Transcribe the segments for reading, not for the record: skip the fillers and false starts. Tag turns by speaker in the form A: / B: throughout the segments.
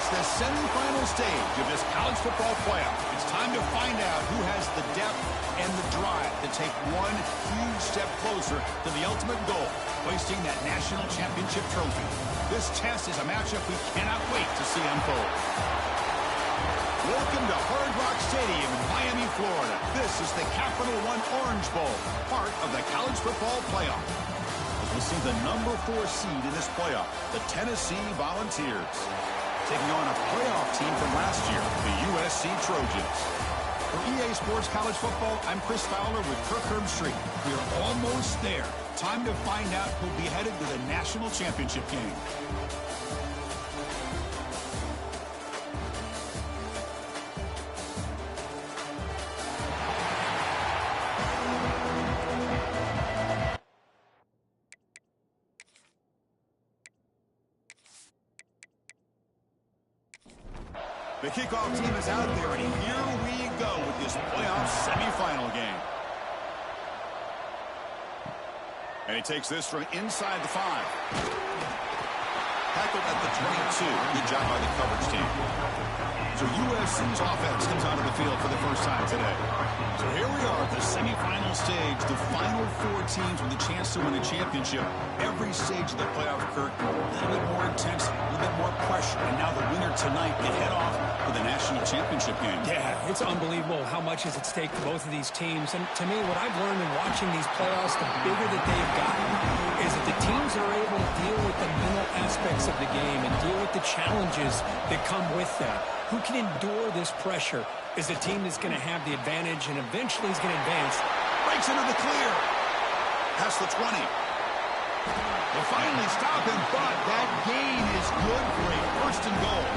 A: It's the semifinal stage of this college football playoff. It's time to find out who has the depth and the drive to take one huge step closer to the ultimate goal, hoisting that national championship trophy. This test is a matchup we cannot wait to see unfold. Welcome to Hard Rock Stadium in Miami, Florida. This is the Capital One Orange Bowl, part of the college football playoff. We'll see the number 4 seed in this playoff, the Tennessee Volunteers, taking on a playoff team from last year, the USC Trojans. For EA Sports College Football, I'm Chris Fowler with Kirk Herbstreit. We're almost there. Time to find out who'll be headed to the national championship game. The kickoff team is out there, and here we go with this playoff semifinal game. And he takes this from inside the 5. Tackled at the 22. Good job by the coverage team. So USC's offense comes onto the field for the first time today. So here we are at the semifinal stage, the final 4 teams with a chance to win a championship. Every stage of the playoff, Kirk, a little bit more intense, a little bit more pressure. And now the winner tonight can head off to the national championship game.
B: Yeah, it's unbelievable how much is at stake for both of these teams. And to me, what I've learned in watching these playoffs, the bigger that they've gotten, is that the teams are able to deal with the mental aspects of the game and deal with the challenges that come with that. Who can endure this pressure is the team that's going to have the advantage and eventually is going to advance.
A: Breaks into the clear. Past the 20. Will finally stop him, but that gain is good for a first and goal.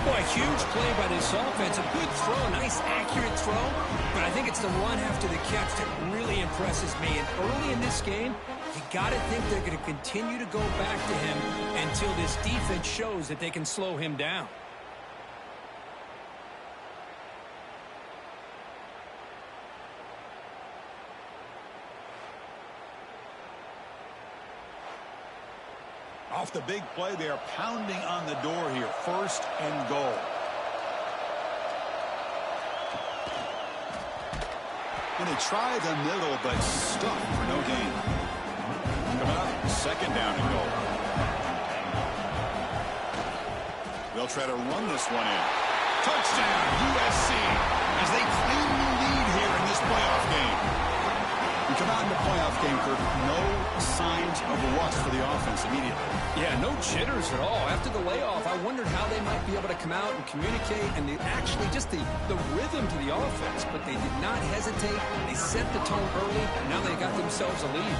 B: Boy, a huge play by this offense. A good throw, a nice accurate throw. But I think it's the run after the catch that really impresses me. And early in this game, you got to think they're going to continue to go back to him until this defense shows that they can slow him down.
A: Off the big play, they are pounding on the door here. First and goal. And they try the middle, but stuck for no gain. Coming up, second down and goal. They'll try to run this one in. Touchdown, USC, as they claim the lead here in this playoff game. We come out in the playoff game, Kirk, no signs of rust for the offense immediately.
B: Yeah, no jitters at all. After the layoff, I wondered how they might be able to come out and communicate and actually just the rhythm to the offense. But they did not hesitate. They set the tone early, and now they got themselves a lead.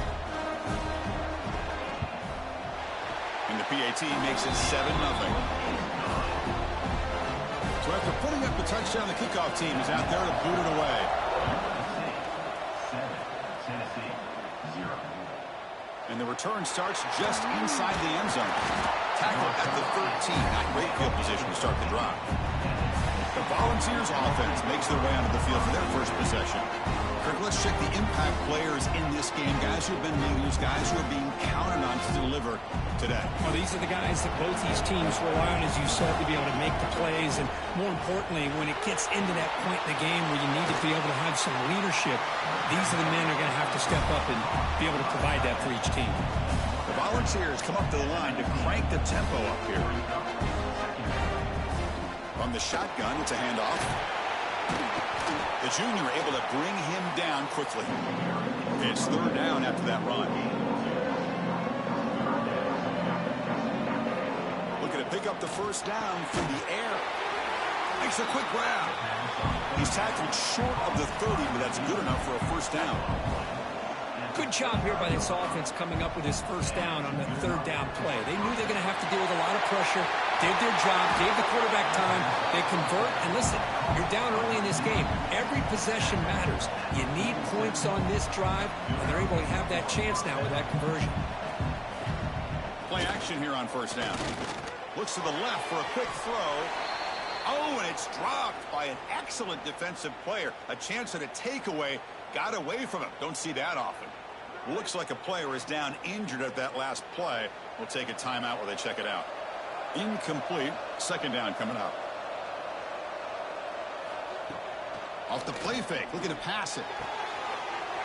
A: And the PAT makes it 7-0. So after putting up the touchdown, the kickoff team is out there to boot it away. And the return starts just inside the end zone. Tackle at the 13. Not great field position to start the drive. The Volunteers offense makes their way onto the field for their first possession. Kirk, let's check the impact players in this game. Guys who have been leaders, guys who are being counted on to deliver today.
B: Well, these are the guys that both these teams rely on, as you said, to be able to make the plays. And more importantly, when it gets into that point in the game where you need to be able to have some leadership, these are the men who are going to have to step up and be able to provide that for each team.
A: The Volunteers come up to the line to crank the tempo up here. From the shotgun, it's a handoff. The junior able to bring him down quickly. It's third down after that run. Looking to pick up the first down from the air. Makes a quick grab. He's tackled short of the 30, but that's good enough for a first down.
B: Good job here by this offense coming up with his first down on the third down play. They knew they were going to have to deal with a lot of pressure, did their job, gave the quarterback time, they convert, and listen, you're down early in this game. Every possession matters. You need points on this drive, and they're able to have that chance now with that conversion.
A: Play action here on first down. Looks to the left for a quick throw. Oh, and it's dropped by an excellent defensive player. A chance at a takeaway. Got away from him. Don't see that often. Looks like a player is down injured at that last play. We'll take a timeout while they check it out. Incomplete. Second down coming up. Off the play fake. Looking to pass it.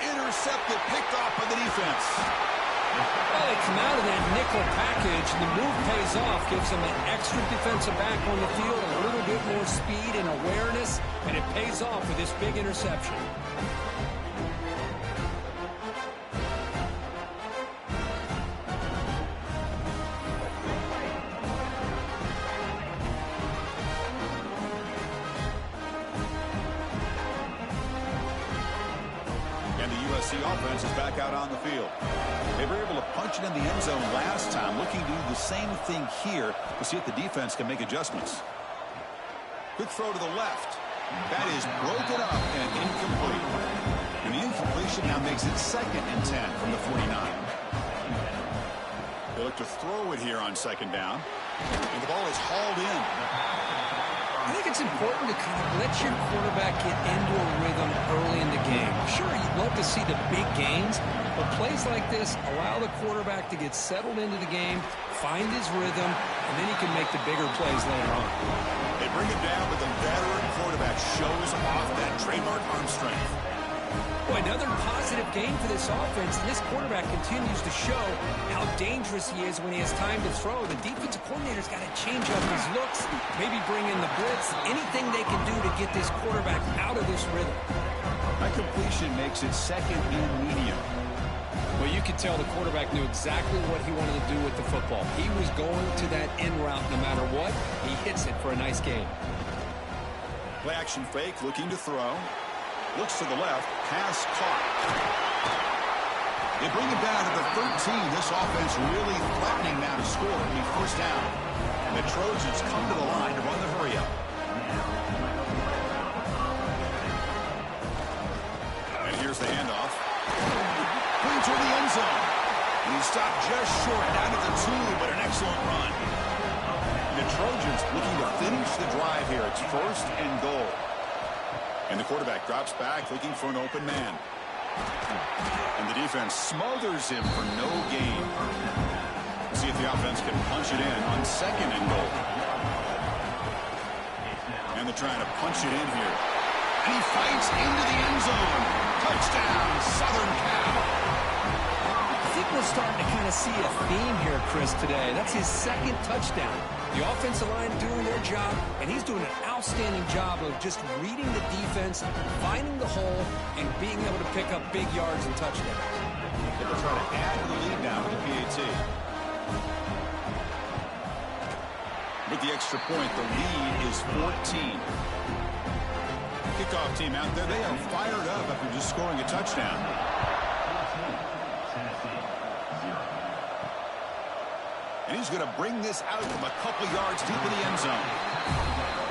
A: Intercepted. Picked off by the defense.
B: Well, they come out of that nickel package, and the move pays off. Gives them an extra defensive back on the field, a little bit more speed and awareness, and it pays off with this big interception.
A: USC offense is back out on the field. They were able to punch it in the end zone last time, looking to do the same thing here to see if the defense can make adjustments. Quick throw to the left. That is broken up and incomplete. And the incompletion now makes it 2nd and 10 from the 49. They look to throw it here on 2nd down. And the ball is hauled in.
B: I think it's important to kind of let your quarterback get into a rhythm early in the game. Sure, you'd love to see the big gains, but plays like this allow the quarterback to get settled into the game, find his rhythm, and then he can make the bigger plays later on.
A: They bring him down, but the veteran quarterback shows off that trademark arm strength.
B: Boy, another positive game for this offense. This quarterback continues to show how dangerous he is when he has time to throw. The defensive coordinator's got to change up his looks, maybe bring in the blitz, anything they can do to get this quarterback out of this rhythm.
A: That completion makes it 2nd and medium.
B: Well, you could tell the quarterback knew exactly what he wanted to do with the football. He was going to that in route no matter what. He hits it for a nice gain.
A: Play action fake, looking to throw. Looks to the left, pass caught. They bring it down to the 13. This offense really threatening now to score. It'll be 1st down. And the Trojans come to the line to run the hurry up. And here's the handoff. Putting toward the end zone. And he stopped just short, down at the 2, but an excellent run. And the Trojans looking to finish the drive here. It's 1st and goal. And the quarterback drops back, looking for an open man. And the defense smothers him for no gain. Let's see if the offense can punch it in on 2nd and goal. And they're trying to punch it in here. And he fights into the end zone. Touchdown, Southern Cal.
B: I think we're starting to kind of see a theme here, Chris, today. That's his 2nd touchdown. The offensive line doing their job, and he's doing an outstanding job of just reading the defense, finding the hole, and being able to pick up big yards and touchdowns.
A: They'll try to add to the lead now with the PAT. With the extra point, the lead is 14. Kickoff team out there, they are fired up after just scoring a touchdown. And he's going to bring this out from a couple yards deep in the end zone.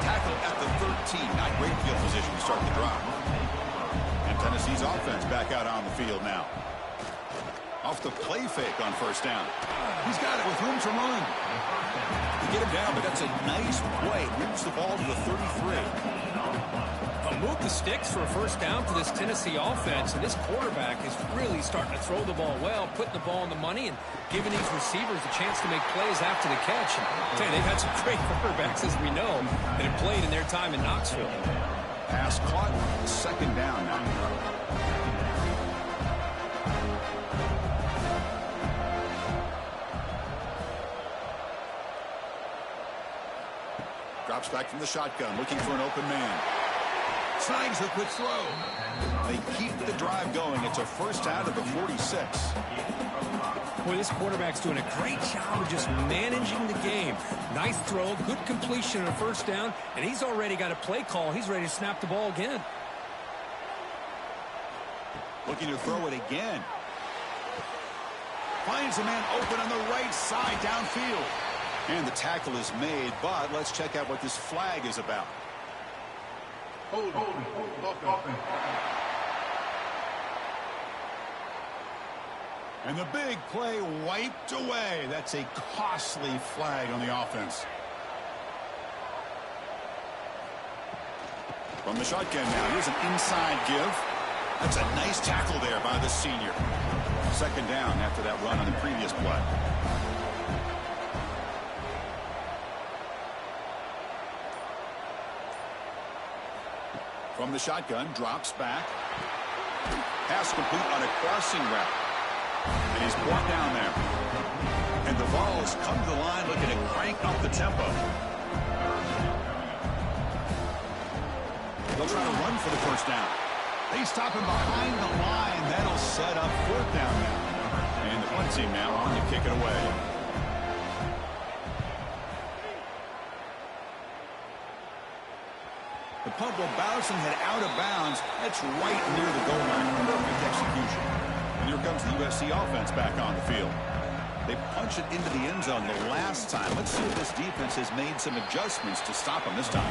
A: Tackle at the 13. Not great field position to start the drive. And Tennessee's offense back out on the field now. Off the play fake on 1st down. He's got it with room to run. They get him down, but that's a nice play. Moves the ball to the 33.
B: Move the sticks for a 1st down for this Tennessee offense, and this quarterback is really starting to throw the ball well, putting the ball in the money, and giving these receivers a chance to make plays after the catch. And I'll tell you, they've had some great quarterbacks, as we know, that have played in their time in Knoxville.
A: Pass caught, 2nd down now. Drops back from the shotgun, looking for an open man. Snags a quick throw. They keep the drive going. It's a 1st down to the 46.
B: Boy, this quarterback's doing a great job of just managing the game. Nice throw, good completion on a 1st down, and he's already got a play call. He's ready to snap the ball again.
A: Looking to throw it again. Finds a man open on the right side downfield. And the tackle is made, but let's check out what this flag is about. Hold. And the big play wiped away. That's a costly flag on the offense. From the shotgun now, here's an inside give. That's a nice tackle there by the senior. 2nd down after that run on the previous play. From the shotgun, drops back. Pass complete on a crossing route. And he's brought down there. And the Vols come to the line looking to crank up the tempo. They'll try to run for the first down. They stop him behind the line. That'll set up fourth down now. And the punt team now on to kick it away. The punt will bounce and head out of bounds. That's right near the goal line. Perfect execution. And here comes the USC offense back on the field. They punch it into the end zone the last time. Let's see if this defense has made some adjustments to stop them this time.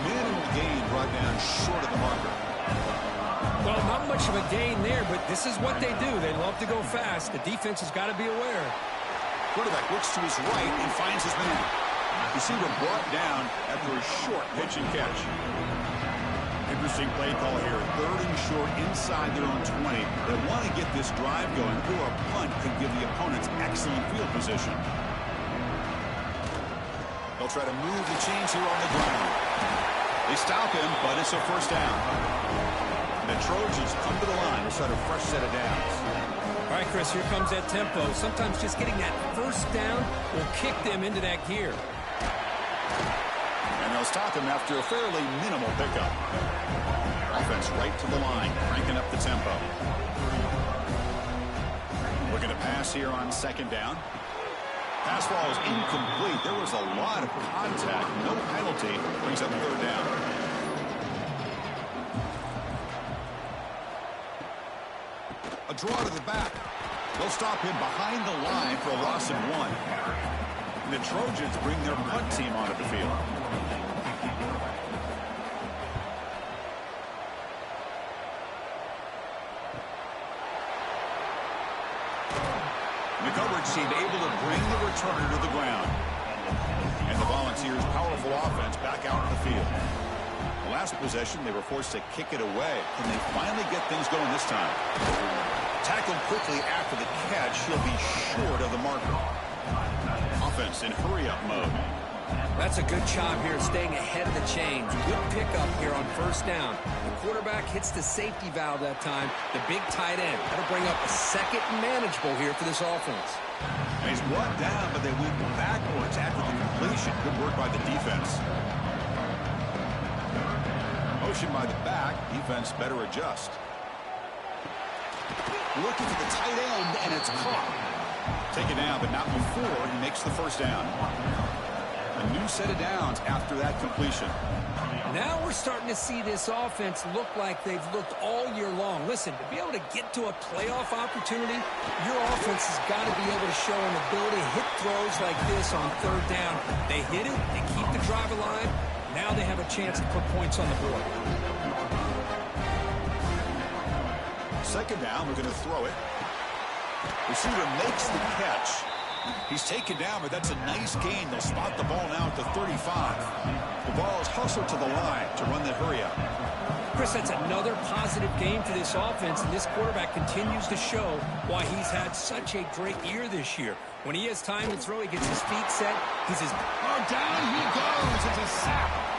A: Minimal gain brought down short of the marker.
B: Well, not much of a gain there, but this is what they do. They love to go fast. The defense has got to be aware.
A: Quarterback looks to his right and finds his man. Receiver brought down after a short pitch and catch. Interesting play call here. 3rd and short inside their own 20. They want to get this drive going, or a punt could give the opponents excellent field position. They'll try to move the chains here on the ground. They stop him, but it's a first down. The Trojans come to the line to start a fresh set of downs.
B: All right, Chris, here comes that tempo. Sometimes just getting that first down will kick them into that gear.
A: And they'll stop him after a fairly minimal pickup. Offense right to the line, cranking up the tempo. Looking to pass here on 2nd down. Pass ball is incomplete. There was a lot of contact. No penalty. Brings up 3rd down. A draw to the back. They'll stop him behind the line for a loss of 1. And the Trojans bring their punt team onto the field. The coverage team able to bring the returner to the ground. And the Volunteers' powerful offense back out in the field. The last possession, they were forced to kick it away. Can they finally get things going this time? Tackled quickly after the catch. He'll be short of the marker. Offense in hurry-up mode.
B: That's a good job here staying ahead of the chains. Good pickup here on first down. The quarterback hits the safety valve that time. The big tight end. That'll bring up a second manageable here for this offense.
A: And he's brought down, but they went backwards after the completion. Good work by the defense. Motion by the back. Defense better adjust. Looking for the tight end, and it's caught. Taken down, but not before he makes the first down. A new set of downs after that completion.
B: Now we're starting to see this offense look like they've looked all year long. Listen, to be able to get to a playoff opportunity, your offense has got to be able to show an ability to hit throws like this on 3rd down. They hit it, they keep the drive alive. Now they have a chance to put points on the board.
A: 2nd down, we're going to throw it. Receiver makes the catch. He's taken down, but that's a nice gain. They'll spot the ball now at the 35. The Vols hustle to the line to run the hurry-up.
B: Chris, that's another positive game for this offense, and this quarterback continues to show why he's had such a great year this year. When he has time to throw, he gets his feet set. He's down he goes. It's a sack.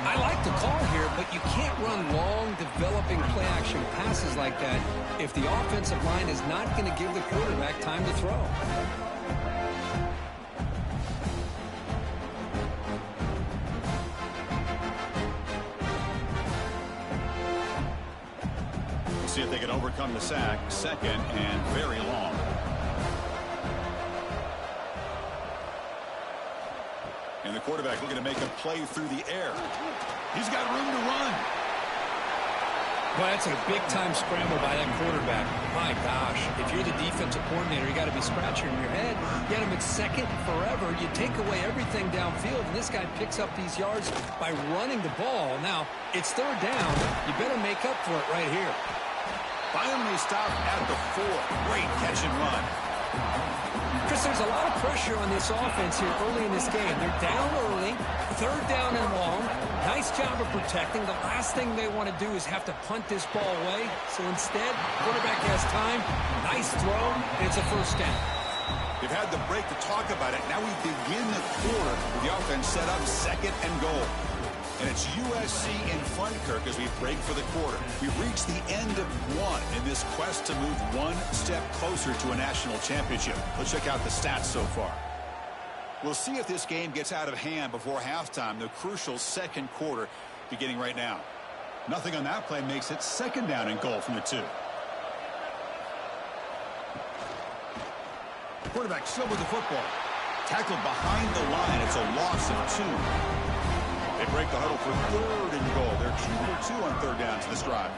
B: I like the call here, but you can't run long, developing play-action passes like that if the offensive line is not going to give the quarterback time to throw.
A: We'll see if they can overcome the sack. 2nd and very long. And the quarterback looking to make a play through the air. He's got room to run.
B: Well, that's a big-time scramble by that quarterback. My gosh, if you're the defensive coordinator, you got to be scratching your head. Get him at 2nd forever. You take away everything downfield, and this guy picks up these yards by running the ball. Now, it's 3rd down. You better make up for it right here.
A: Finally stopped at the 4. Great catch and run.
B: Chris, there's a lot of pressure on this offense here early in this game. They're down early, 3rd down and long. Nice job of protecting. The last thing they want to do is have to punt this ball away. So instead, quarterback has time. Nice throw, and it's a first down.
A: They've had the break to talk about it. Now we begin the quarter with the offense set up 2nd and goal. And it's USC in front, Kirk, as we break for the quarter. We've reached the end of one in this quest to move one step closer to a national championship. Let's check out the stats so far. We'll see if this game gets out of hand before halftime, the crucial second quarter beginning right now. Nothing on that play makes it second down and goal from the 2. Quarterback still with the football. Tackled behind the line. It's a loss of 2. They break the huddle for third and goal. They're 2 for 2 on third downs this drive.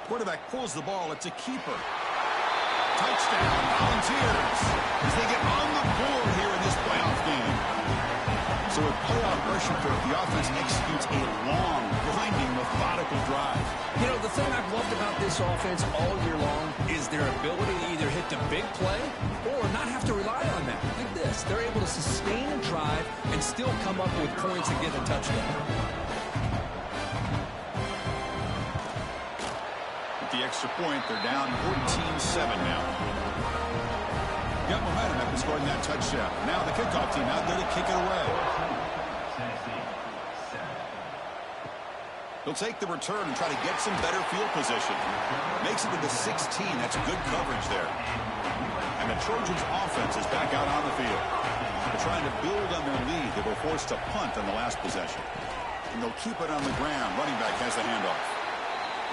A: Quarterback pulls the ball. It's a keeper. Touchdown, Volunteers, as they get on the board here in this playoff game. So with playoff pressure, the offense executes a long, grinding, methodical drive.
B: You know, the thing I've loved about this offense all year long is their ability to either hit the big play or not have to rely on that. Like this, they're able to sustain a drive and still come up with points and get a touchdown.
A: The extra point, they're down 14-7 now. Got momentum after scoring that touchdown. Now the kickoff team out there to kick it away. He'll take the return and try to get some better field position. Makes it to the 16. That's good coverage there. And the Trojans offense is back out on the field. They're trying to build on their lead. They were forced to punt on the last possession. And they'll keep it on the ground. Running back has the handoff.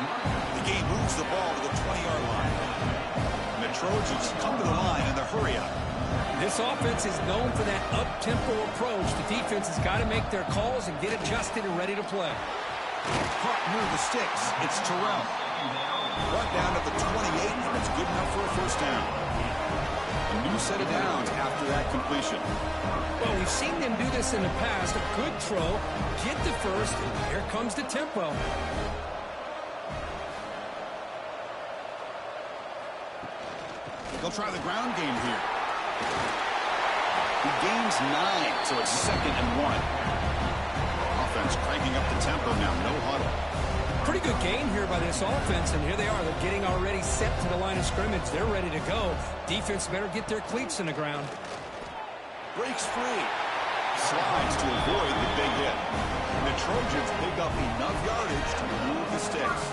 A: The game moves the ball to the 20-yard line. And the Trojans come to the line in the hurry-up.
B: This offense is known for that up-tempo approach. The defense has got to make their calls and get adjusted and ready to play.
A: Caught near the sticks. It's Terrell. Brought down to the 28, and it's good enough for a first down. A new set of downs after that completion.
B: Well, we've seen them do this in the past. A good throw, get the first, and here comes the tempo.
A: They'll try the ground game here. He gains 9, so it's 2nd and 1. Offense cranking up the tempo now, no huddle.
B: Pretty good gain here by this offense, and here they are. They're getting already set to the line of scrimmage. They're ready to go. Defense better get their cleats in the ground.
A: Breaks free. Slides to avoid the big hit. And the Trojans pick up enough yardage to move the sticks.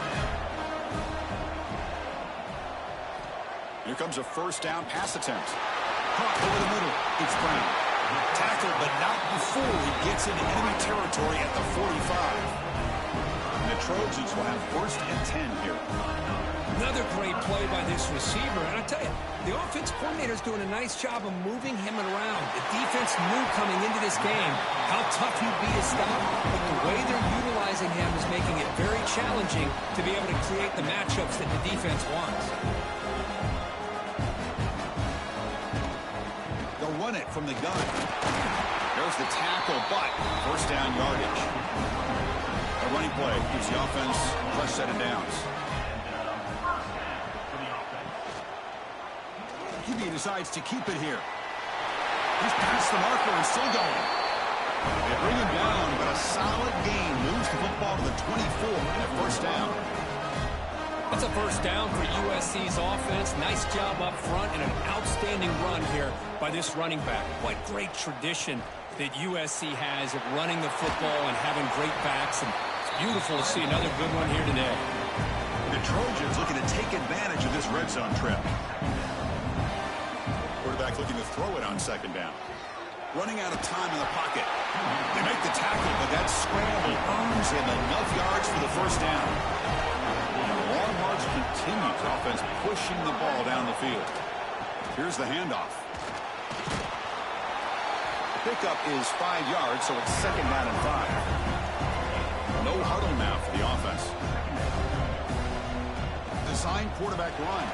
A: Here comes a first down pass attempt. Caught over the middle. It's Brown. Tackled, but not before he gets into enemy territory at the 45. And the Trojans will have 1st and 10 here.
B: Another great play by this receiver. And I tell you, the offense coordinator is doing a nice job of moving him around. The defense knew coming into this game how tough he'd be to stop, but the way they're utilizing him is making it very challenging to be able to create the matchups that the defense wants.
A: They'll run it from the gun. There's the tackle, but first down yardage. A running play gives the offense a fresh set of downs. QB decides to keep it here. He's past the marker and still going. They bring him down, but a solid gain moves the football to the 24 and a first down.
B: That's a first down for USC's offense. Nice job up front and an outstanding run here by this running back. What great tradition that USC has of running the football and having great backs. And it's beautiful to see another good one here today.
A: The Trojans looking to take advantage of this red zone trip. Quarterback looking to throw it on second down. Running out of time in the pocket. They make the tackle, but that scramble earns him enough yards for the first down. Long march continues. Offense pushing the ball down the field. Here's the handoff. The pickup is 5 yards, so it's 2nd down and 5. No huddle now for the offense. Design quarterback run.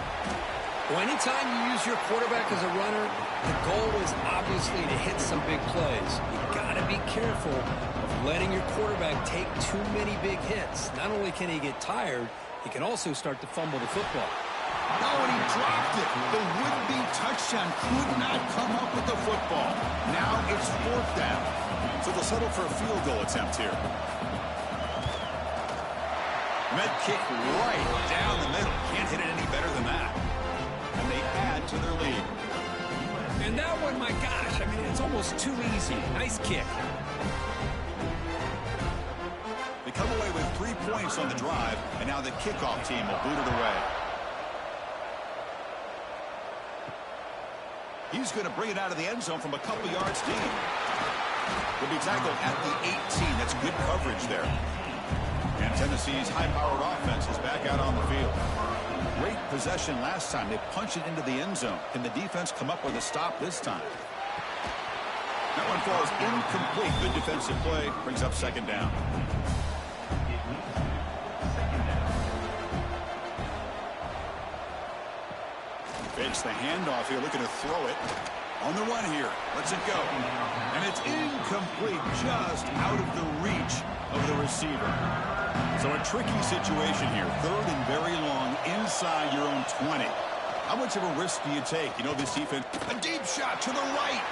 B: Well, anytime you use your quarterback as a runner, the goal is obviously to hit some big plays. You got to be careful of letting your quarterback take too many big hits. Not only can he get tired, he can also start to fumble the football.
A: Oh, and he dropped it. The would-be touchdown could not come up with the football. Now it's 4th down. So they'll settle for a field goal attempt here. Med kick right down the middle. Can't hit it any better than that. And they add to their lead.
B: And that one, my gosh, I mean, it's almost too easy. Nice kick.
A: points on the drive, and now the kickoff team will boot it away. He's going to bring it out of the end zone from a couple yards deep. He'll be tackled at the 18. That's good coverage there. And Tennessee's high-powered offense is back out on the field. Great possession last time. They punched it into the end zone. Can the defense come up with a stop this time? That one falls incomplete. Good defensive play. Brings up second down. Fakes the handoff here. Looking to throw it. On the run here. Lets it go. And it's incomplete. Just out of the reach of the receiver. So a tricky situation here. Third and very long inside your own 20. How much of a risk do you take? You know this defense. A deep shot to the right.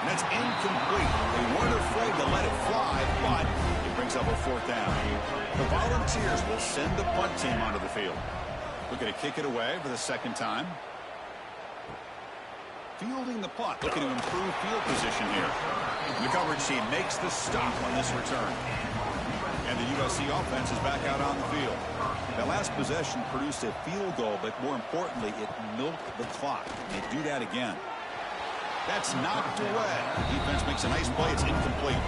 A: And that's incomplete. They weren't afraid to let it fly, but it brings up a fourth down. The Volunteers will send the punt team onto the field. Looking to kick it away for the second time. Fielding the punt. Looking to improve field position here. The coverage team makes the stop on this return. And the USC offense is back out on the field. That last possession produced a field goal, but more importantly, it milked the clock. They do that again. That's knocked away. Defense makes a nice play. It's incomplete.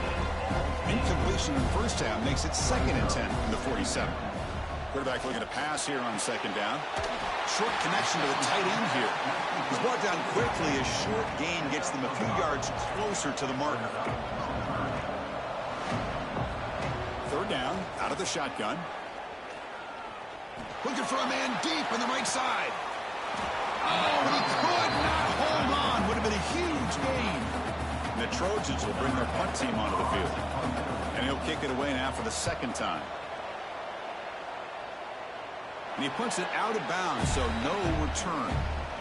A: Incompletion in the first half makes it 2nd and 10 from the 47. Quarterback looking to pass here on second down. Short connection to the tight end here. He's brought down quickly. A short gain gets them a few yards closer to the marker. Third down, out of the shotgun. Looking for a man deep on the right side. Oh, he could not hold on. Would have been a huge gain. And the Trojans will bring their punt team onto the field. And he'll kick it away now for the second time. And he punts it out of bounds, so no return.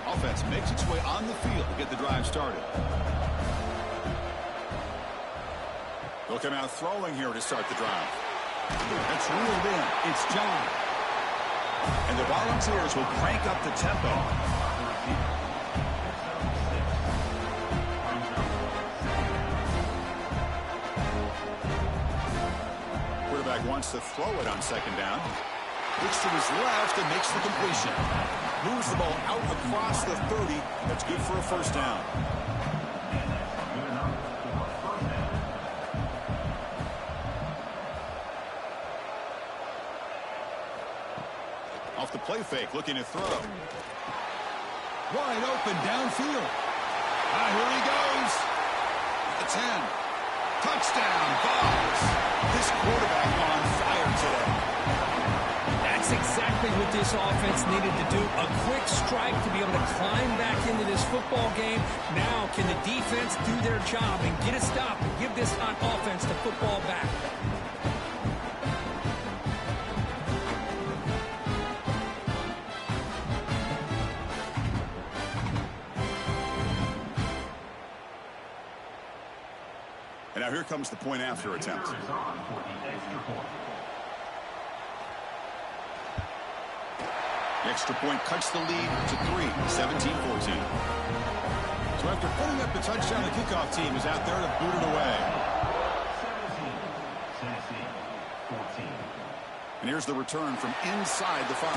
A: Offense makes its way on the field to get the drive started. They'll come out throwing here to start the drive. That's reeled in. It's John. And the Volunteers will crank up the tempo. Quarterback wants to throw it on second down. Looks to his left and makes the completion. Moves the ball out across the 30. That's good for a first down. Off the play fake, looking to throw. Wide open downfield. Here he goes. The 10. Touchdown, Vols. This quarterback on fire today.
B: That's exactly what this offense needed to do. A quick strike to be able to climb back into this football game. Now, can the defense do their job and get a stop and give this hot offense the football back?
A: And now here comes the point after attempt. The extra point cuts the lead to 3, 17-14. So after putting up the touchdown, the kickoff team is out there to boot it away. And here's the return from inside the 5.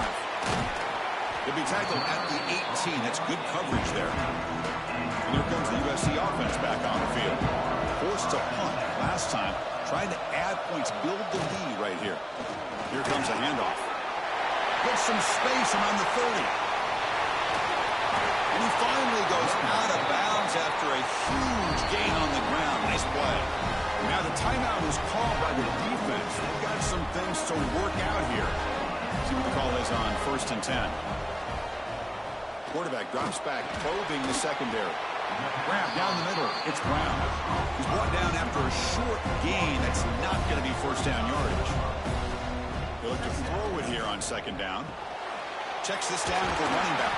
A: He'll be tackled at the 18. That's good coverage there. And here comes the USC offense back on the field. Forced to punt last time. Trying to add points, build the lead right here. Here comes a handoff. Gets some space around the 30. And he finally goes out of bounds after a huge gain on the ground. Nice play. Now the timeout is called by the defense. They've got some things to work out here. See what the call is on 1st and 10. Quarterback drops back, probing the secondary. Grab down the middle. It's Brown. He's brought down after a short gain. That's not going to be first down yardage. They look to throw it here on second down. Checks this down to the running back.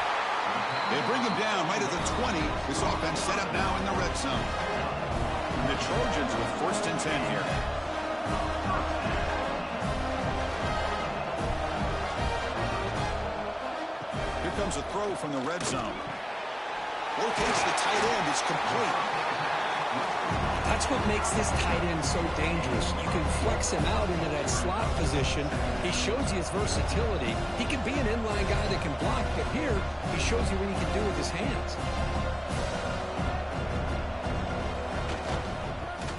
A: They bring him down right at the 20. This offense set up now in the red zone. And the Trojans with 1st and 10 here. Here comes a throw from the red zone. Locates the tight end. It's complete.
B: That's what makes this tight end so dangerous. You can flex him out into that slot position. He shows you his versatility. He can be an inline guy that can block, but here he shows you what he can do with his hands.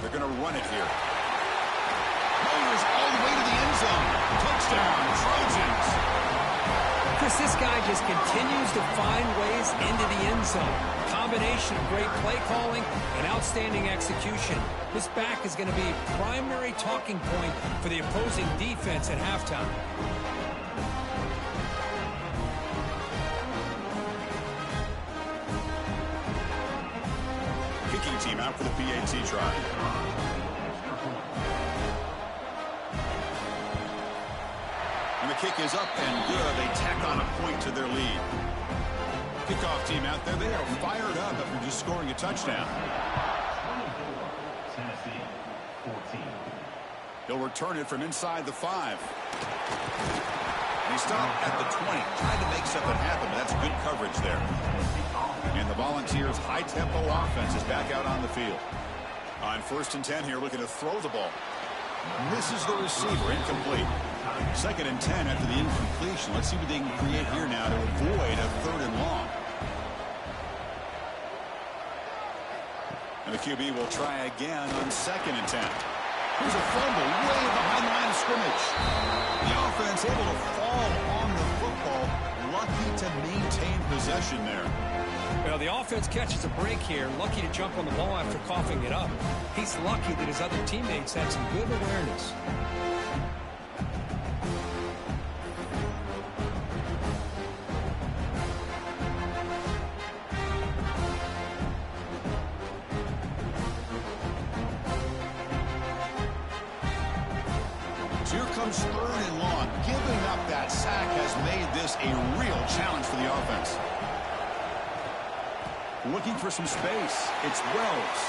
A: They're going to run it here. Motors all the way to the end zone. Touchdown, Trojans.
B: Chris, this guy just continues to find ways into the end zone. Combination of great play calling and outstanding execution. This back is going to be a primary talking point for the opposing defense at halftime.
A: Kicking team out for the PAT try. And the kick is up and good. They tack on a point to their lead. Kickoff team out there. They are fired up after just scoring a touchdown. He'll return it from inside the 5. He stopped at the 20. Tried to make something happen, but that's good coverage there. And the Volunteers' high-tempo offense is back out on the field. On 1st and 10 here, looking to throw the ball. Misses the receiver, incomplete. 2nd and 10 after the incompletion. Let's see what they can create here now to avoid a 3rd and long. And the QB will try again on 2nd and 10. Here's a fumble way behind the line of scrimmage. The offense able to fall on the football. Lucky to maintain possession there.
B: Well, the offense catches a break here. Lucky to jump on the ball after coughing it up. He's lucky that his other teammates had some good awareness.
A: Here comes 3rd and long. Giving up that sack has made this a real challenge for the offense. Looking for some space. It's Wells.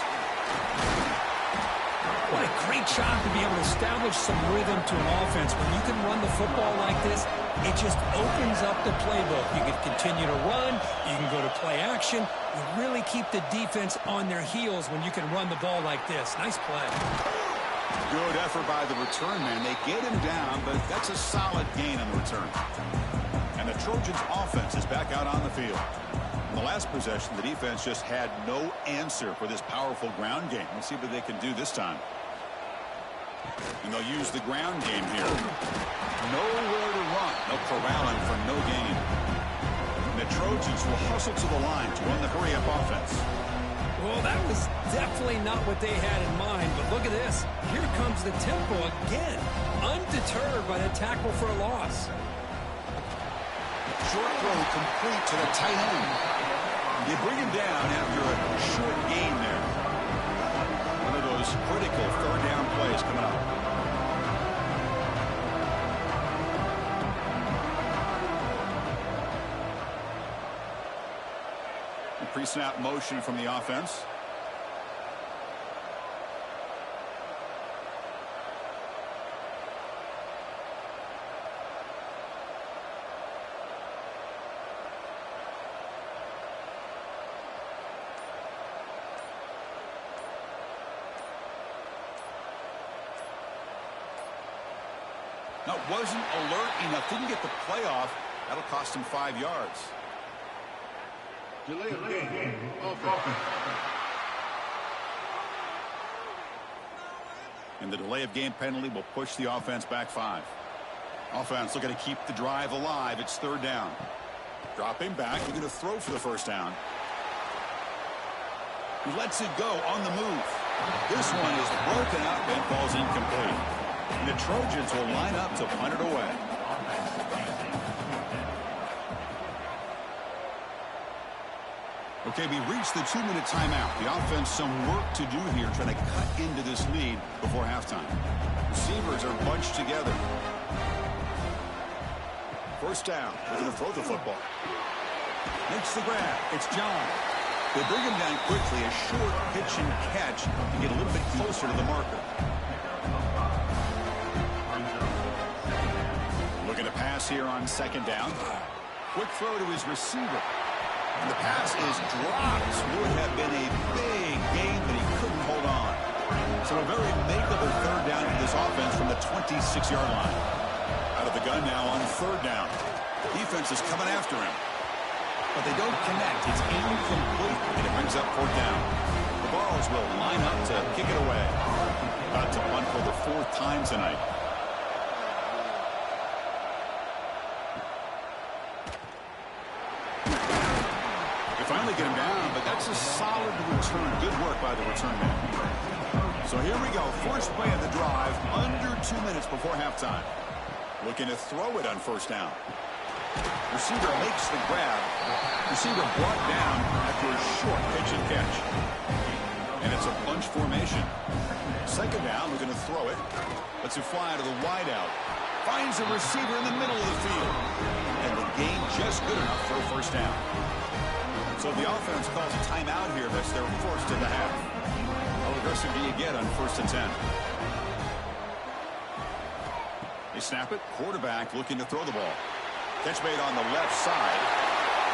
B: What a great job to be able to establish some rhythm to an offense. When you can run the football like this, it just opens up the playbook. You can continue to run. You can go to play action. You really keep the defense on their heels when you can run the ball like this. Nice play.
A: Good effort by the return man. They get him down, but that's a solid gain on the return. And the Trojans offense is back out on the field. In the last possession, the defense just had no answer for this powerful ground game. Let's see what they can do this time. And they'll use the ground game here. Nowhere to run. They'll corral him for no gain. And the Trojans will hustle to the line to run the hurry-up offense.
B: Well, that was definitely not what they had in mind, but look at this. Here comes the tempo again, undeterred by the tackle for a loss.
A: Short throw complete to the tight end. You bring him down after a short gain there. One of those critical 3rd down plays coming up. Pre-snap motion from the offense. Now, wasn't alert enough. Didn't get the play off. That'll cost him 5 yards.
C: Delay of game. Offense.
A: And the delay of game penalty will push the offense back 5. Offense looking to keep the drive alive. It's 3rd down. Dropping back. They're going to throw for the 1st down. He lets it go on the move. This one is broken up and falls incomplete. And the Trojans will line up to punt it away. Okay, we reached the 2-minute timeout. The offense some work to do here, trying to cut into this lead before halftime. Receivers are bunched together. 1st down. They're going to throw the football. Makes the grab. It's John. They bring him down quickly. A short pitch and catch to get a little bit closer to the marker. Looking to pass here on 2nd down. Quick throw to his receiver. And the pass is dropped. Would have been a big gain, but he couldn't hold on. So a very makeable third down for this offense from the 26-yard line. Out of the gun now on third down. Defense is coming after him. But they don't connect. It's incomplete, and it brings up fourth down. The Borrows will line up to kick it away. About to punt for the fourth time tonight. They finally get him down, but that's a solid return. Good work by the return man. So here we go. First play of the drive, under 2 minutes before halftime. Looking to throw it on first down. Receiver makes the grab. Receiver brought down after a short pitch and catch. And it's a bunch formation. Second down, we're going to throw it. Lets it fly to the wideout. Finds a receiver in the middle of the field. And the gain just good enough for a first down. So the offense calls a timeout here. That's their first of the half. How aggressive do you get on 1st and 10? They snap it. Quarterback looking to throw the ball. Catch made on the left side.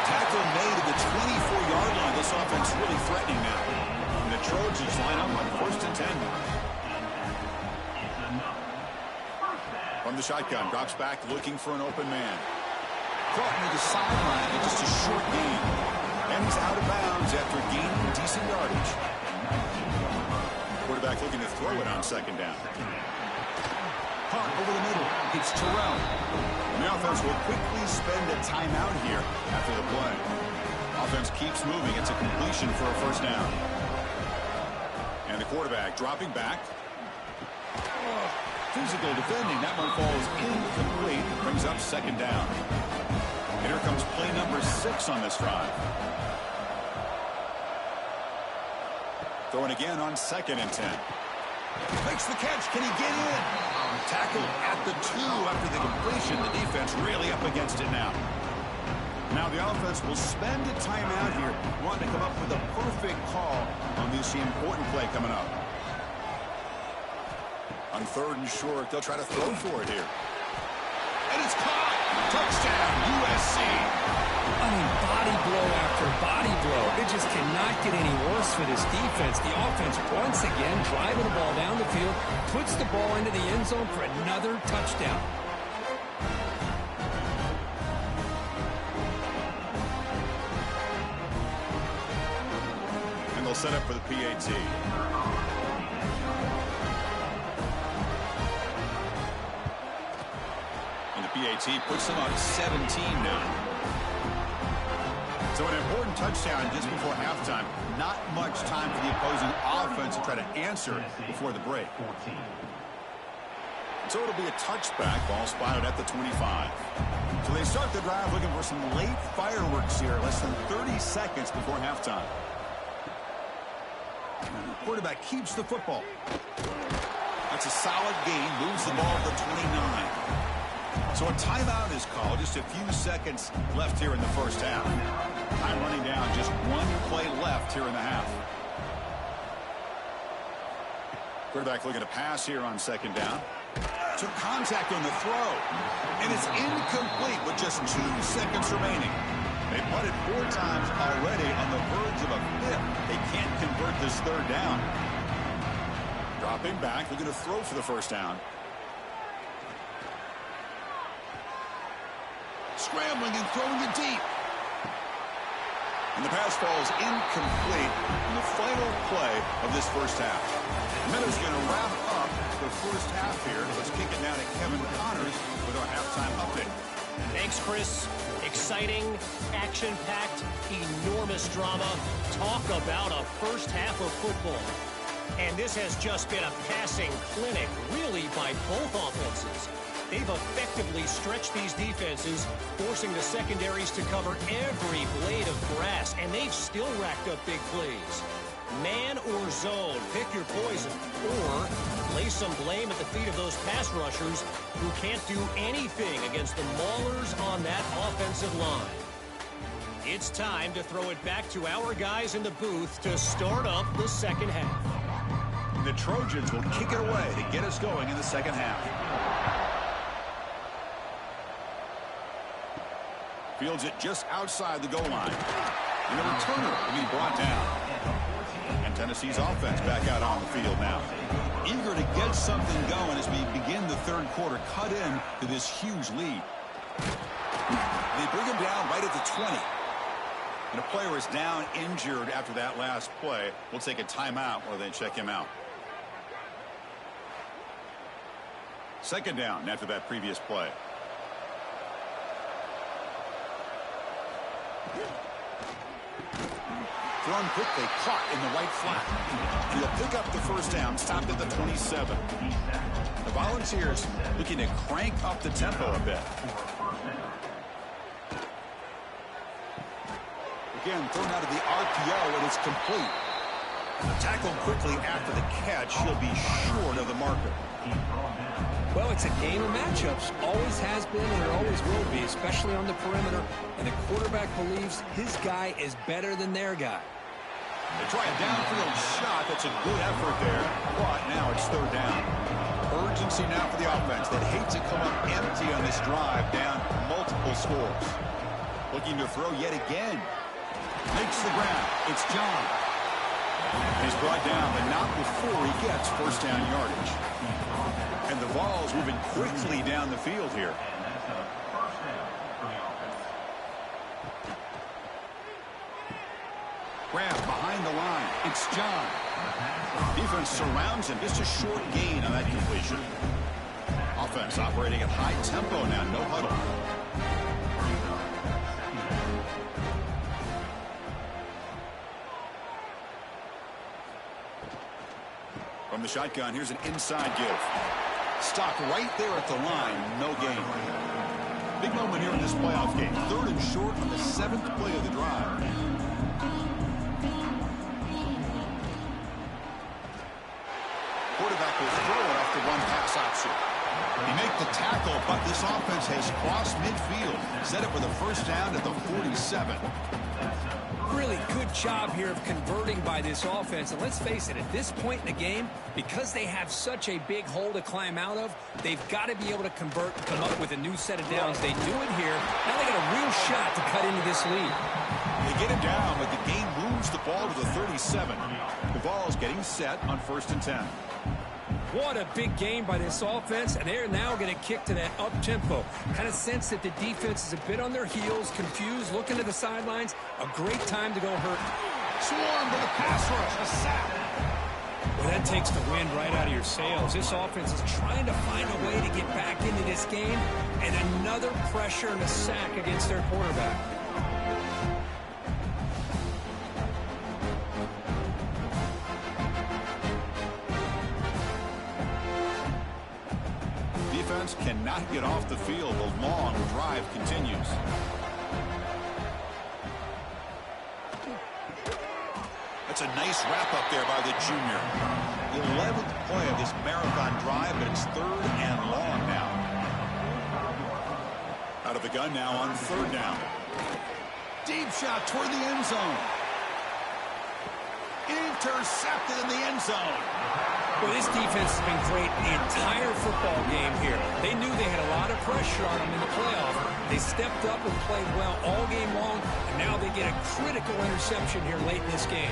A: Tackle made at the 24-yard line. This offense really threatening now. And the Trojans line up on 1st and 10. From the shotgun, drops back looking for an open man. Caught near the sideline and just a short gain. And he's out of bounds after gaining decent yardage. Quarterback looking to throw it on second down. Punt over the middle. It's Terrell. And the offense will quickly spend a timeout here after the play. Offense keeps moving. It's a completion for a first down. And the quarterback dropping back. Physical defending. That one falls incomplete. Brings up second down. And here comes play number 6 on this drive. Throwing again on 2nd and 10. Makes the catch. Can he get in? Tackle at the 2 after the completion. The defense really up against it now. Now the offense will spend a timeout here, wanting to come up with a perfect call on this important play coming up. On 3rd and short, they'll try to throw for it here. And it's caught. Touchdown, USC.
B: I mean, body blow after body blow. It just cannot get any worse for this defense. The offense, once again, driving the ball down the field, puts the ball into the end zone for another touchdown.
A: And they'll set up for the PAT. And the PAT puts them up 17 now. So an important touchdown just before halftime. Not much time for the opposing offense to try to answer before the break. So it'll be a touchback. Ball spotted at the 25. So they start the drive looking for some late fireworks here. Less than 30 seconds before halftime. Quarterback keeps the football. That's a solid gain. Moves the ball to the 29. So a timeout is called. Just a few seconds left here in the first half. Time running down. Just one play left here in the half. Quarterback looking to pass here on second down. Took contact on the throw. And it's incomplete with just 2 seconds remaining. They punted 4 times already on the verge of a 5th. They can't convert this third down. Dropping back. Looking to throw for the first down. Scrambling and throwing it deep. And the pass falls incomplete in the final play of this first half. Meadows going to wrap up the first half here. Let's kick it down to Kevin Connors with our halftime update.
D: Thanks, Chris. Exciting, action-packed, enormous drama. Talk about a first half of football. And this has just been a passing clinic, really, by both offenses. They've effectively stretched these defenses, forcing the secondaries to cover every blade of grass, and they've still racked up big plays. Man or zone, pick your poison, or lay some blame at the feet of those pass rushers who can't do anything against the maulers on that offensive line. It's time to throw it back to our guys in the booth to start up the second half.
A: The Trojans will kick it away to get us going in the second half. Fields it just outside the goal line. And the returner will be brought down. And Tennessee's offense back out on the field now. eager to get something going as we begin the third quarter, cut in to this huge lead. They bring him down right at the 20. And a player is down injured after that last play. We'll take a timeout while they check him out. Second down after that previous play. Thrown quickly, caught in the right flat. And he'll pick up the first down, stopped at the 27. The Volunteers looking to crank up the tempo a bit. Again, thrown out of the RPO, and it's complete. Tackled quickly after the catch. He'll be short of the marker.
B: Well, it's a game of matchups. Always has been and it always will be, especially on the perimeter. And the quarterback believes his guy is better than their guy.
A: They try a downfield shot. That's a good effort there. But now it's third down. Urgency now for the offense that hate to come up empty on this drive, down multiple scores. Looking to throw yet again. Makes the ground. It's John. He's brought down, but not before he gets first down yardage. And the Vols moving quickly down the field here. Grab behind the line. It's John. Defense surrounds him. Just a short gain on that completion. Offense operating at high tempo now. No huddle. From the shotgun, here's an inside give. Stopped right there at the line. No gain. Big moment here in this playoff game. Third and short on the 7th play of the drive. Quarterback will throw it off the one-pass option. He make the tackle, but this offense has crossed midfield. Set up for the first down at the 47.
B: Really good job here of converting by this offense. And let's face it, at this point in the game, because they have such a big hole to climb out of, they've got to be able to convert and come up with a new set of downs. They do it here. Now they got a real shot to cut into this lead.
A: They get him down, but the game moves the ball to the 37. The Vols getting set on 1st and 10.
B: What a big game by this offense, and they're now going to kick to that up-tempo. Kind of sense that the defense is a bit on their heels, confused, looking to the sidelines. A great time to go hurt.
A: Swarm with a pass rush, a sack.
B: Well, that takes the wind right out of your sails. This offense is trying to find a way to get back into this game, and another pressure and a sack against their quarterback.
A: Defense cannot get off the field. The long drive continues. That's a nice wrap-up there by the junior. The 11th play of this marathon drive, but it's 3rd and long now. Out of the gun now on 3rd down. Deep shot toward the end zone. Intercepted in the end zone.
B: Well, this defense has been great the entire football game here. They knew they had a lot of pressure on them in the playoff. They stepped up and played well all game long, and now they get a critical interception here late in this game.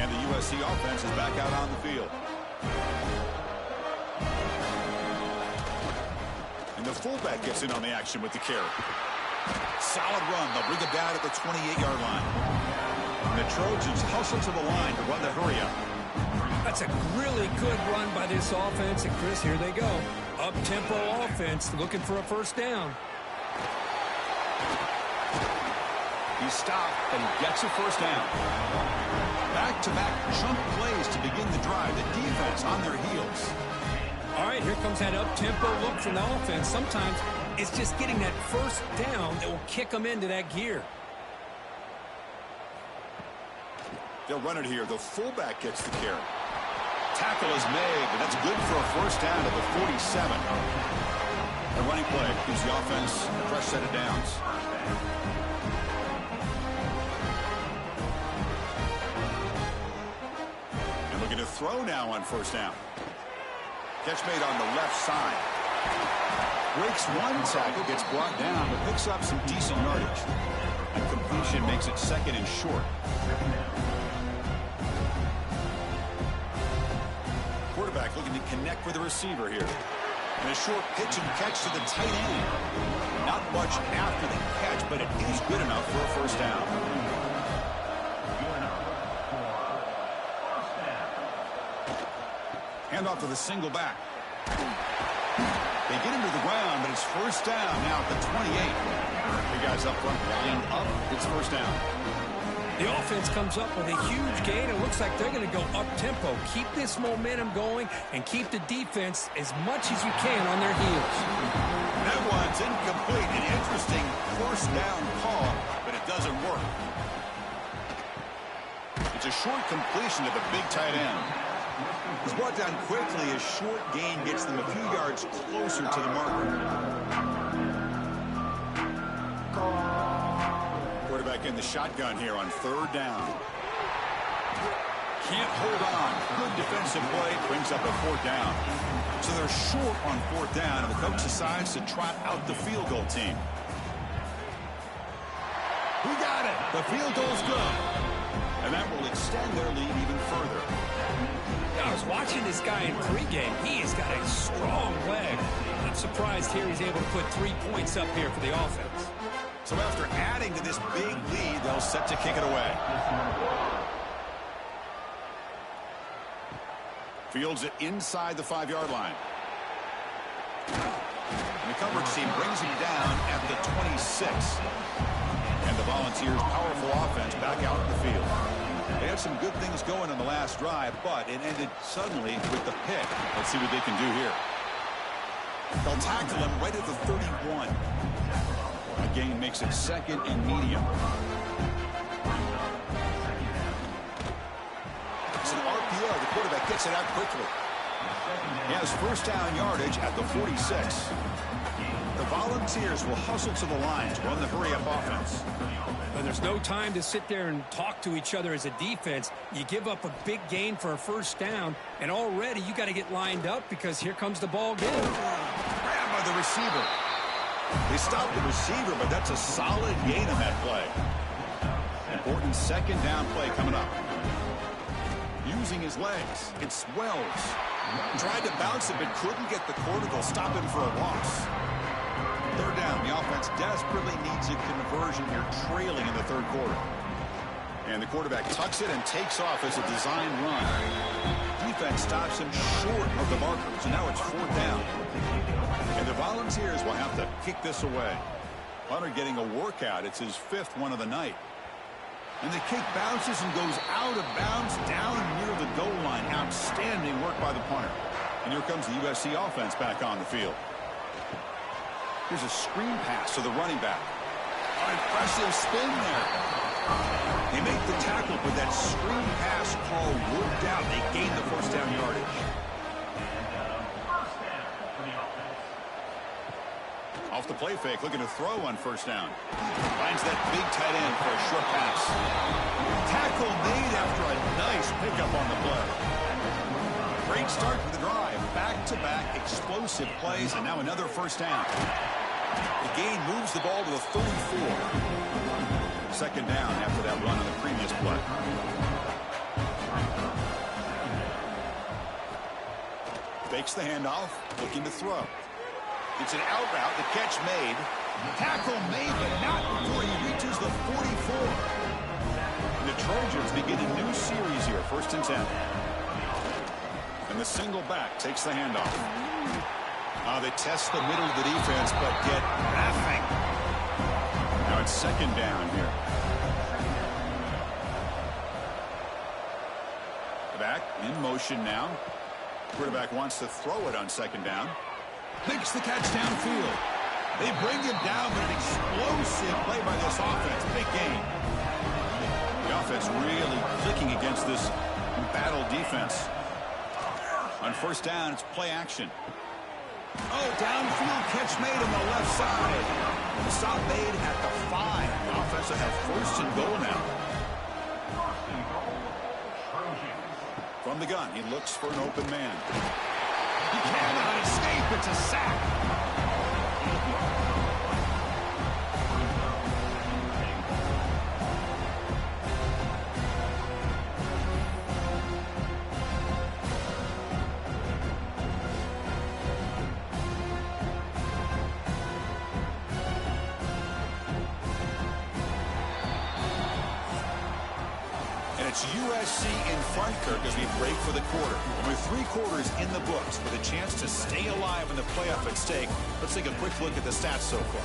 A: And the USC offense is back out on the field. And the fullback gets in on the action with the carry. Solid run. They'll bring it down at the 28-yard line. And the Trojans hustle to the line to run the hurry-up.
B: That's a really good run by this offense. And, Chris, here they go. Up-tempo offense looking for a first down.
A: He stopped, and he gets a first down. Back-to-back chunk plays to begin the drive. The defense on their heels.
B: All right, here comes that up-tempo look from the offense. Sometimes it's just getting that first down that will kick them into that gear.
A: They'll run it here. The fullback gets the carry. Tackle is made, but that's good for a first down to the 47. The running play gives the offense a fresh set of downs. And looking to throw now on first down. Catch made on the left side. Breaks one tackle, gets brought down, but picks up some decent yardage. And completion makes it 2nd and short. Quarterback looking to connect with the receiver here. And a short pitch and catch to the tight end. Not much after the catch, but it is good enough for a first down. Hand off to the single back. They get him to the ground, but it's first down now at the 28. The guys up front lined up. It's first down.
B: The offense comes up with a huge gain. It looks like they're going to go up-tempo. Keep this momentum going and keep the defense as much as you can on their heels.
A: That one's incomplete. An interesting first down call, but it doesn't work. It's a short completion to the big tight end. He's brought down quickly. A short gain gets them a few yards closer to the marker. Quarterback in the shotgun here on 3rd down. Can't hold on. Good defensive play. Brings up a 4th down. So they're short on 4th down, and the coach decides to trot out the field goal team. We got it. The field goal's good. And that will extend their lead even further.
B: I was watching this guy in pregame. He has got a strong leg. I'm surprised here he's able to put 3 points up here for the offense.
A: So after adding to this big lead, they'll set to kick it away. Fields it inside the 5-yard line. And the coverage team brings him down at the 26. And the Volunteers' powerful offense back out in the field. They had some good things going on the last drive, but it ended suddenly with the pick. Let's see what they can do here. They'll tackle him right at the 31. A gain makes it 2nd and medium. It's an RPO. The quarterback gets it out quickly. He has first down yardage at the 46. The Volunteers will hustle to the line to run the hurry-up offense.
B: And there's no time to sit there and talk to each other as a defense. You give up a big gain for a first down, and already you got to get lined up because here comes the ball again.
A: Grab by the receiver. They stopped the receiver, but that's a solid gain on that play. Important 2nd down play coming up. Using his legs, it's Wells. Tried to bounce it, but couldn't get the quarter. They'll stop him for a loss. 3rd down. The offense desperately needs a conversion here, trailing in the 3rd quarter. And the quarterback tucks it and takes off as a design run. Defense stops him short of the marker, so now it's 4th down. And the Volunteers will have to kick this away. Hunter getting a workout. It's his 5th one of the night. And the kick bounces and goes out of bounds down near the goal line. Outstanding work by the punter. And here comes the USC offense back on the field. Here's a screen pass to the running back. An impressive spin there. They make the tackle, but that screen pass call worked out. They gain the first down yardage. Off the play fake, looking to throw on first down. Finds that big tight end for a short pass. Tackle made after a nice pickup on the play. Great start for the drive. Back-to-back explosive plays, and now another first down. The gain moves the ball to the 34. 2nd down after that run on the previous play. Fakes the handoff, looking to throw. It's an out route, the catch made. Tackle made, but not before he reaches the 44. And the Trojans begin a new series here, 1st and 10. And the single back takes the handoff. They test the middle of the defense, but get nothing. Now it's 2nd down here. Back in motion now. Quarterback wants to throw it on 2nd down. Makes the catch downfield. They bring him down, but an explosive play by this offense. Big game. The offense really clicking against this battle defense. On first down, it's play action. Oh, downfield catch made on the left side. The stop made at the 5. The offense will have 1st and goal now. From the gun, he looks for an open man. He cannot escape. It's a sack. It's USC in front, Kirk, as we break for the quarter. With 3 quarters in the books, with a chance to stay alive in the playoff at stake, let's take a quick look at the stats so far.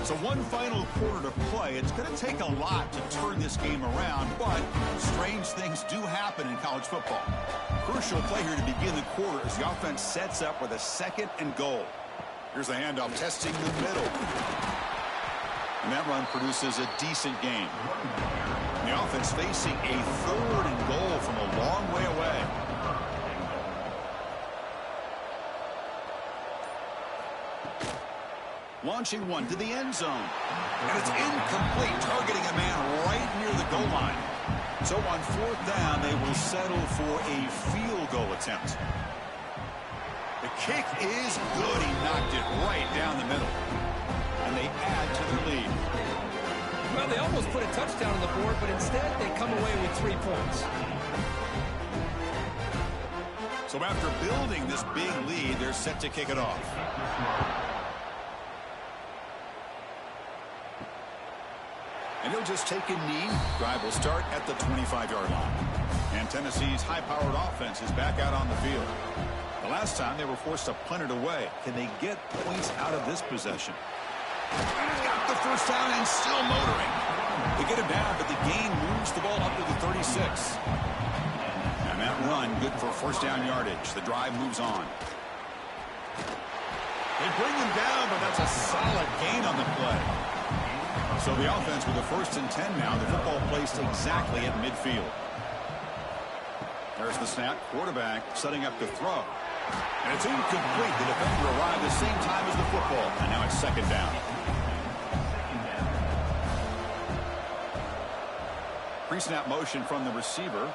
A: So one final quarter to play. It's going to take a lot to turn this game around, but strange things do happen in college football. Crucial play here to begin the quarter as the offense sets up with a 2nd and goal. Here's the handoff, testing the middle. And that run produces a decent gain. And the offense facing a 3rd and goal from a long way away. Launching one to the end zone. And it's incomplete, targeting a man right near the goal line. So on 4th down, they will settle for a field goal attempt. The kick is good. He knocked it right down the middle. And they add to the lead.
B: Well, they almost put a touchdown on the board, but instead they come away with 3 points.
A: So after building this big lead, they're set to kick it off. And he'll just take a knee. Drive will start at the 25-yard line. And Tennessee's high-powered offense is back out on the field. The last time they were forced to punt it away. Can they get points out of this possession? Got the first down and still motoring. They get him down, but the gain moves the ball up to the 36. And that run good for 1st down yardage. The drive moves on. They bring him down, but that's a solid gain on the play. So the offense with a 1st and 10 now. The football placed exactly at midfield. There's the snap. Quarterback setting up to throw. And it's incomplete. The defender arrived the same time as the football. And now it's 2nd down. Pre-snap motion from the receiver.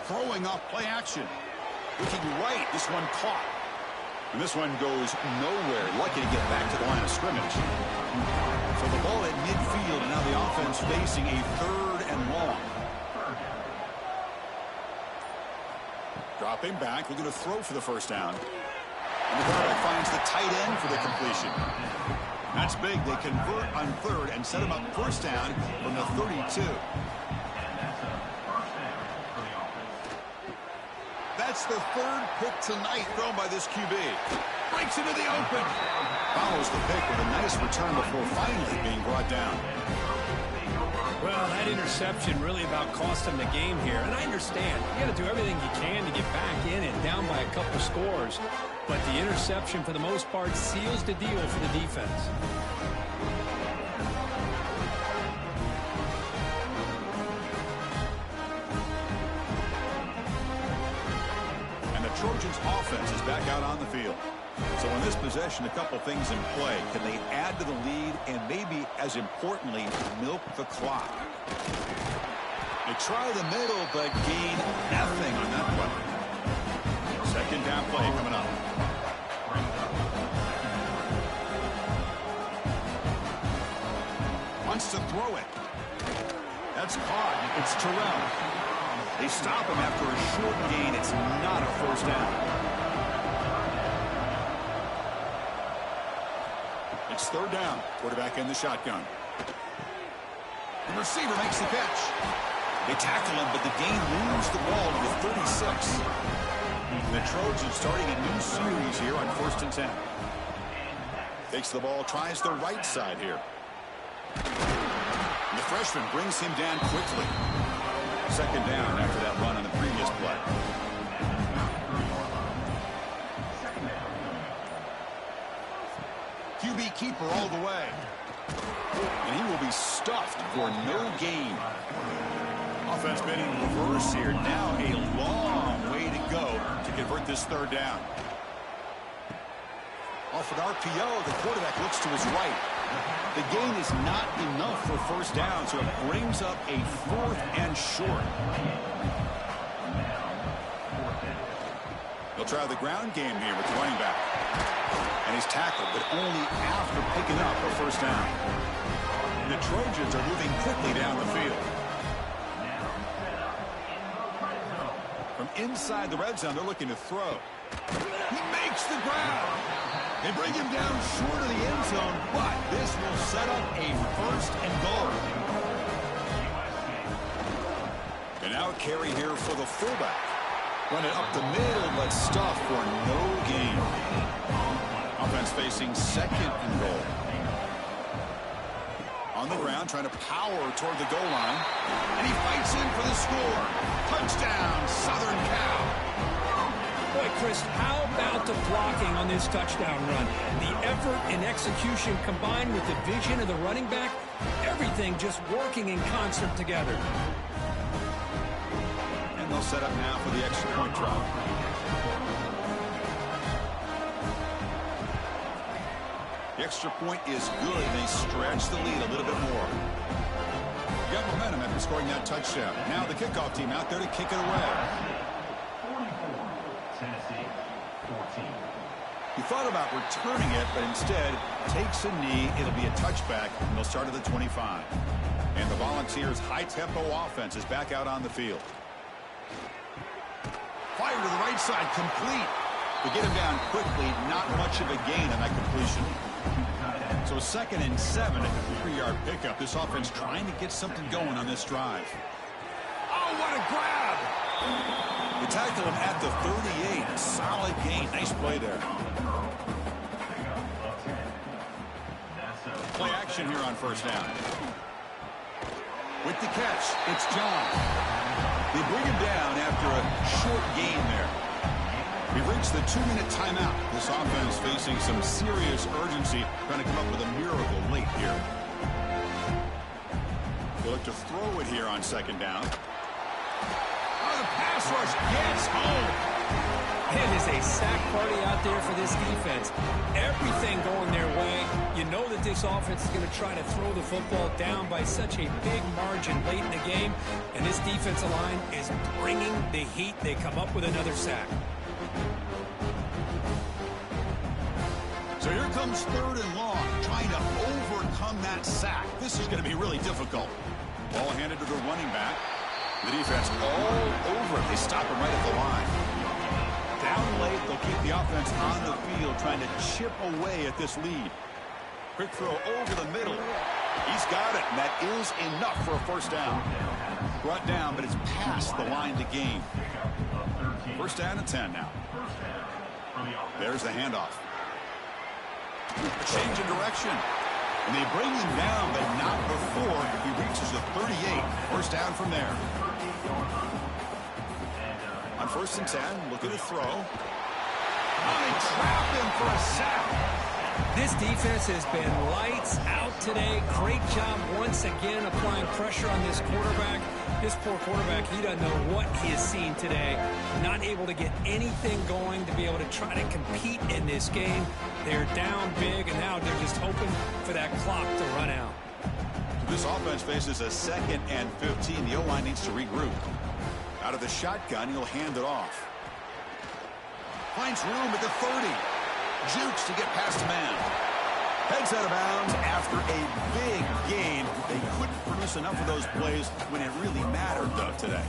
A: Throwing off play action. Looking right. This one caught. And this one goes nowhere. Lucky to get back to the line of scrimmage. So the ball at midfield, and now the offense facing a 3rd and long. Dropping back, looking to throw for the 1st down. And the quarterback finds the tight end for the completion. That's big. They convert on 3rd and set him up 1st down from the 32. That's the 3rd pick tonight thrown by this QB. Breaks into the open. Follows the pick with a nice return before finally being brought down.
B: Well, that interception really about cost them the game here. And I understand. You got to do everything you can to get back in it, down by a couple scores. But the interception, for the most part, seals the deal for the defense.
A: Trojans offense is back out on the field. So in this possession, a couple things in play. Can they add to the lead and maybe, as importantly, milk the clock? They try the middle, but gain nothing on that play. 2nd down play coming up. Wants to throw it. That's caught. It's Terrell. They stop him after a short gain. It's not a 1st down. It's 3rd down. Quarterback in the shotgun. The receiver makes the catch. They tackle him, but the gain moves the ball to the 36. The Trojans starting a new series here on 1st and 10. Takes the ball, tries the right side here. And the freshman brings him down quickly. 2nd down after that run on the previous play. QB keeper all the way. And he will be stuffed for no gain. Offense been in reverse here. Now a long way to go to convert this 3rd down. Off an RPO, the quarterback looks to his right. The gain is not enough for first down, so it brings up a 4th and short. He'll try the ground game here with the running back. And he's tackled, but only after picking up a first down. The Trojans are moving quickly down the field. From inside the red zone, they're looking to throw. He makes the grab. They bring him down short of the end zone, but this will set up a 1st and goal. And now a carry here for the fullback. Run it up the middle, but stuff for no gain. Offense facing 2nd and goal. On the ground, trying to power toward the goal line. And he fights in for the score. Touchdown, Southern Cal.
B: Boy, Chris, how about the blocking on this touchdown run? The effort and execution combined with the vision of the running back, everything just working in concert together.
A: And they'll set up now for the extra point try. The extra point is good. They stretch the lead a little bit more. Got momentum after scoring that touchdown. Now the kickoff team out there to kick it away. He thought about returning it, but instead takes a knee. It'll be a touchback, and they'll start at the 25. And the Volunteers' high-tempo offense is back out on the field. Fire to the right side, complete. To get him down quickly, not much of a gain on that completion. So 2nd and 7 at the 3-yard pickup. This offense trying to get something going on this drive. Oh, what a grab! They tackle him at the 38. Solid gain. Nice play there. Play action here on first down. With the catch, it's John. They bring him down after a short gain there. We reached the 2-minute timeout. This offense facing some serious urgency, trying to come up with a miracle late here. They look to throw it here on 2nd down. Oh, the pass rush gets home.
B: It is a sack party out there for this defense. Everything going their way. You know that this offense is going to try to throw the football down by such a big margin late in the game. And this defensive line is bringing the heat. They come up with another sack.
A: So here comes 3rd and long, trying to overcome that sack. This is going to be really difficult. Ball handed to the running back. The defense all over it. They stop him right at the line. Down late, they'll keep the offense on the field, trying to chip away at this lead. Quick throw over the middle. He's got it, and that is enough for a first down. Brought down, but it's past the line to gain. First down and 10 now. There's the handoff. A change in direction. And they bring him down, but not before he reaches the 38. First down from there. On 1st and 10, look at the throw. Oh, they trap him for a sack.
B: This defense has been lights out today. Great job once again applying pressure on this quarterback. This poor quarterback, he doesn't know what he has seen today. Not able to get anything going to be able to try to compete in this game. They're down big, and now they're just hoping for that clock to run out.
A: This offense faces a 2nd and 15. The O-line needs to regroup. Out of the shotgun, he'll hand it off. Finds room at the 30. Jukes to get past a man. Heads out of bounds after a big gain. They couldn't produce enough of those plays when it really mattered, though, today.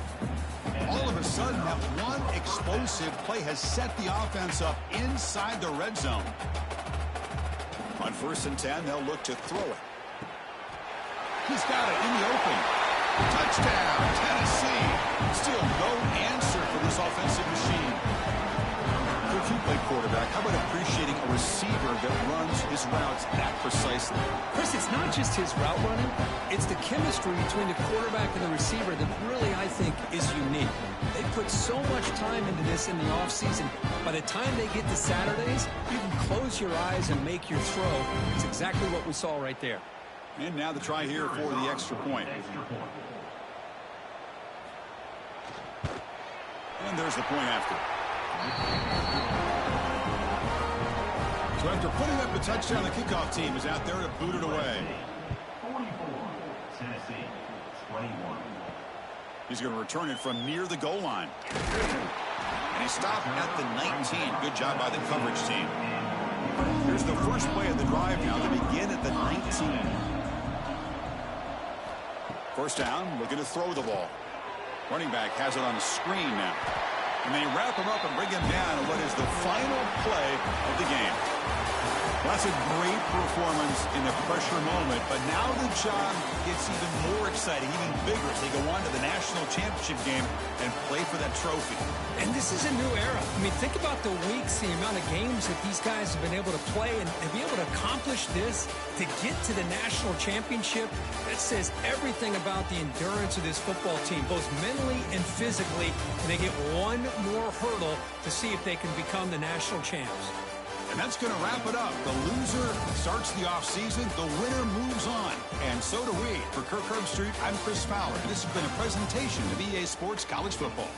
A: All of a sudden, that one explosive play has set the offense up inside the red zone. On 1st and 10, they'll look to throw it. He's got it in the open. Touchdown, Tennessee. Still no answer for this offensive machine. If you play quarterback, how about appreciating a receiver that runs his routes that precisely?
B: Chris, it's not just his route running. It's the chemistry between the quarterback and the receiver that really, I think, is unique. They put so much time into this in the offseason. By the time they get to Saturdays, you can close your eyes and make your throw. It's exactly what we saw right there.
A: And now the try here for the extra point. And there's the point after. So So after putting up a touchdown, the kickoff team is out there to boot it away.
C: 44, Tennessee, 21.
A: He's going to return it from near the goal line. And he stopped at the 19. Good job by the coverage team. Here's the first play of the drive now to begin at the 19. First down, looking to throw the ball. Running back has it on the screen now. And they wrap him up and bring him down in what is the final play of the game. Well, that's a great performance in the pressure moment, but now the job gets even more exciting, even bigger as they go on to the national championship game and play for that trophy.
B: And this is a new era. I mean, think about the weeks, the amount of games that these guys have been able to play, and to be able to accomplish this, to get to the national championship, that says everything about the endurance of this football team, both mentally and physically. And they get one more hurdle to see if they can become the national champs.
A: And that's going to wrap it up. The loser starts the offseason. The winner moves on. And so do we. For Kirk Herbstreit, I'm Chris Fowler. And this has been a presentation of EA Sports College Football.